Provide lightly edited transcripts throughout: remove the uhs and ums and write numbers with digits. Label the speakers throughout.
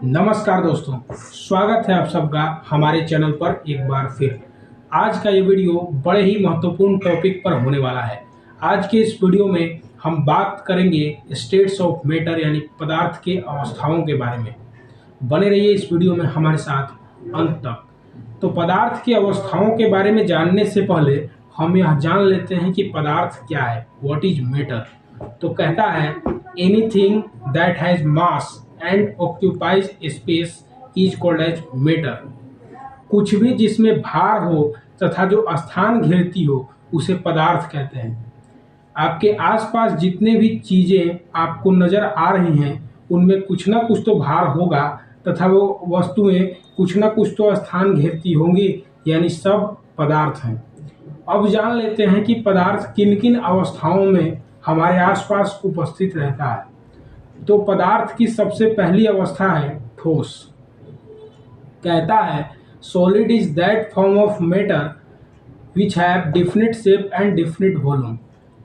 Speaker 1: नमस्कार दोस्तों, स्वागत है आप सबका हमारे चैनल पर एक बार फिर। आज का ये वीडियो बड़े ही महत्वपूर्ण टॉपिक पर होने वाला है। आज के इस वीडियो में हम बात करेंगे स्टेट्स ऑफ मैटर यानी पदार्थ के अवस्थाओं के बारे में। बने रहिए इस वीडियो में हमारे साथ अंत तक। तो पदार्थ की अवस्थाओं के बारे में जानने से पहले हम यह जान लेते हैं कि पदार्थ क्या है, व्हाट इज मैटर। तो कहता है anything that has mass and occupies space is called as matter. कुछ भी जिसमें भार हो तथा जो स्थान घेरती हो उसे पदार्थ कहते हैं। आपके आसपास जितने भी चीजें आपको नजर आ रही हैं उनमें कुछ ना कुछ तो भार होगा तथा वो वस्तुएं कुछ ना कुछ तो स्थान घेरती होंगी, यानी सब पदार्थ हैं। अब जान लेते हैं कि पदार्थ किन किन अवस्थाओं में हमारे आसपास उपस्थित रहता है। तो पदार्थ की सबसे पहली अवस्था है ठोस। कहता है solid is that form of matter which have definite shape and definite volume.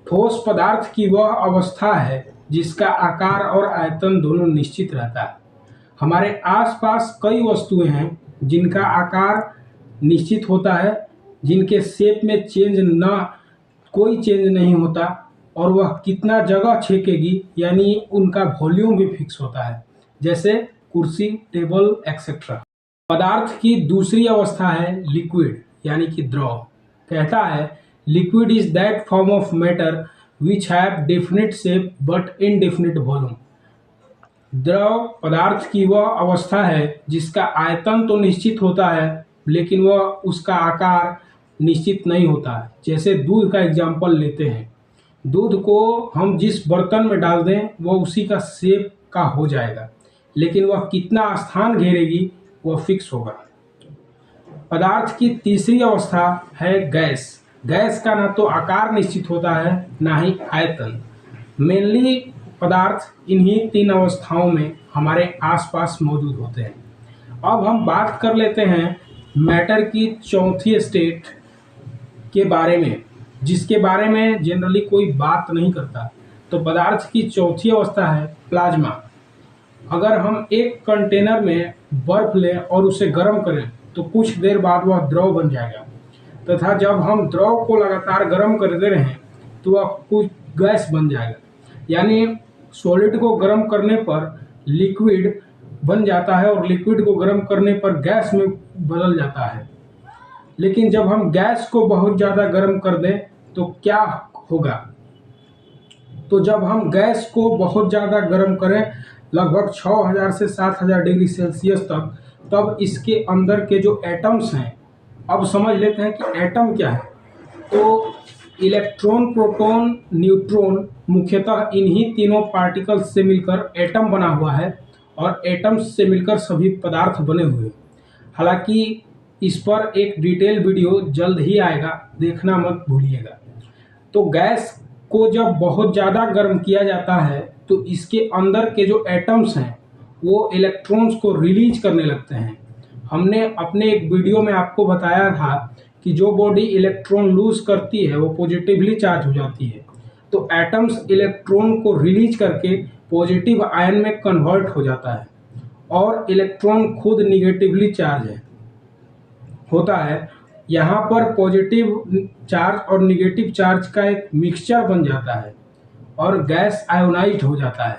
Speaker 1: ठोस पदार्थ की वह अवस्था है जिसका आकार और आयतन दोनों निश्चित रहता है। हमारे आसपास कई वस्तुएं हैं जिनका आकार निश्चित होता है, जिनके शेप में कोई चेंज नहीं होता और वह कितना जगह छेकेगी यानी उनका वॉल्यूम भी फिक्स होता है, जैसे कुर्सी, टेबल एक्सेट्रा। पदार्थ की दूसरी अवस्था है लिक्विड यानी कि द्रव। कहता है liquid is that form of matter which have definite shape but indefinite volume. द्रव पदार्थ की वह अवस्था है जिसका आयतन तो निश्चित होता है लेकिन वह उसका आकार निश्चित नहीं होता है। जैसे दूध का एग्जाम्पल लेते हैं, दूध को हम जिस बर्तन में डाल दें वह उसी का शेप का हो जाएगा, लेकिन वह कितना स्थान घेरेगी वह फिक्स होगा। पदार्थ की तीसरी अवस्था है गैस। गैस का ना तो आकार निश्चित होता है ना ही आयतन। मेनली पदार्थ इन्हीं तीन अवस्थाओं में हमारे आसपास मौजूद होते हैं। अब हम बात कर लेते हैं मैटर की चौथी स्टेट के बारे में, जिसके बारे में जनरली कोई बात नहीं करता। तो पदार्थ की चौथी अवस्था है प्लाज्मा। अगर हम एक कंटेनर में बर्फ लें और उसे गर्म करें तो कुछ देर बाद वह द्रव बन जाएगा, तथा जब हम द्रव को लगातार गर्म करते रहें तो वह कुछ गैस बन जाएगा। यानी सॉलिड को गर्म करने पर लिक्विड बन जाता है और लिक्विड को गर्म करने पर गैस में बदल जाता है। लेकिन जब हम गैस को बहुत ज़्यादा गर्म कर दें तो क्या होगा? तो जब हम गैस को बहुत ज़्यादा गर्म करें लगभग 6000 से 7000 डिग्री सेल्सियस तक, तब इसके अंदर के जो एटम्स हैं, अब समझ लेते हैं कि एटम क्या है। तो इलेक्ट्रॉन, प्रोटॉन, न्यूट्रॉन मुख्यतः इन्हीं तीनों पार्टिकल्स से मिलकर एटम बना हुआ है और एटम्स से मिलकर सभी पदार्थ बने हुए। हालांकि इस पर एक डिटेल वीडियो जल्द ही आएगा, देखना मत भूलिएगा। तो गैस को जब बहुत ज़्यादा गर्म किया जाता है तो इसके अंदर के जो एटम्स हैं वो इलेक्ट्रॉन्स को रिलीज करने लगते हैं। हमने अपने एक वीडियो में आपको बताया था कि जो बॉडी इलेक्ट्रॉन लूज करती है वो पॉजिटिवली चार्ज हो जाती है। तो एटम्स इलेक्ट्रॉन को रिलीज करके पॉजिटिव आयन में कन्वर्ट हो जाता है और इलेक्ट्रॉन खुद निगेटिवली चार्ज होता है। यहाँ पर पॉजिटिव चार्ज और निगेटिव चार्ज का एक मिक्सचर बन जाता है और गैस आयोनाइज्ड हो जाता है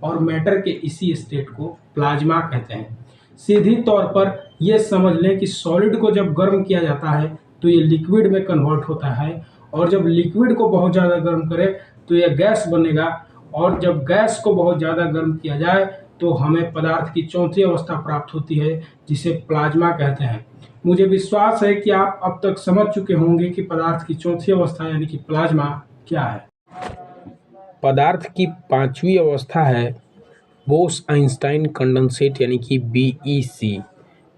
Speaker 1: और मैटर के इसी स्टेट को प्लाज्मा कहते हैं। सीधी तौर पर यह समझ लें कि सॉलिड को जब गर्म किया जाता है तो ये लिक्विड में कन्वर्ट होता है और जब लिक्विड को बहुत ज़्यादा गर्म करें तो यह गैस बनेगा और जब गैस को बहुत ज़्यादा गर्म किया जाए तो हमें पदार्थ की चौथी अवस्था प्राप्त होती है जिसे प्लाज्मा कहते हैं। मुझे विश्वास है कि आप अब तक समझ चुके होंगे कि पदार्थ की चौथी अवस्था यानी कि प्लाज्मा क्या है। पदार्थ की पांचवी अवस्था है बोस-आइंस्टाइन कंडेंसेट यानी कि BEC,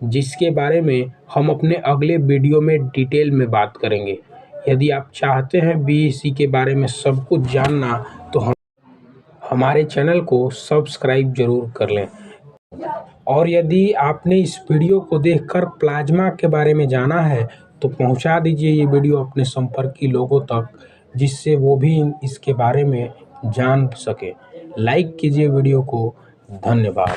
Speaker 1: जिसके बारे में हम अपने अगले वीडियो में डिटेल में बात करेंगे। यदि आप चाहते हैं BEC के बारे में सब कुछ जानना तो हमारे चैनल को सब्सक्राइब जरूर कर लें। और यदि आपने इस वीडियो को देखकर प्लाज्मा के बारे में जाना है तो पहुंचा दीजिए ये वीडियो अपने संपर्की लोगों तक, जिससे वो भी इसके बारे में जान सके। लाइक कीजिए वीडियो को। धन्यवाद।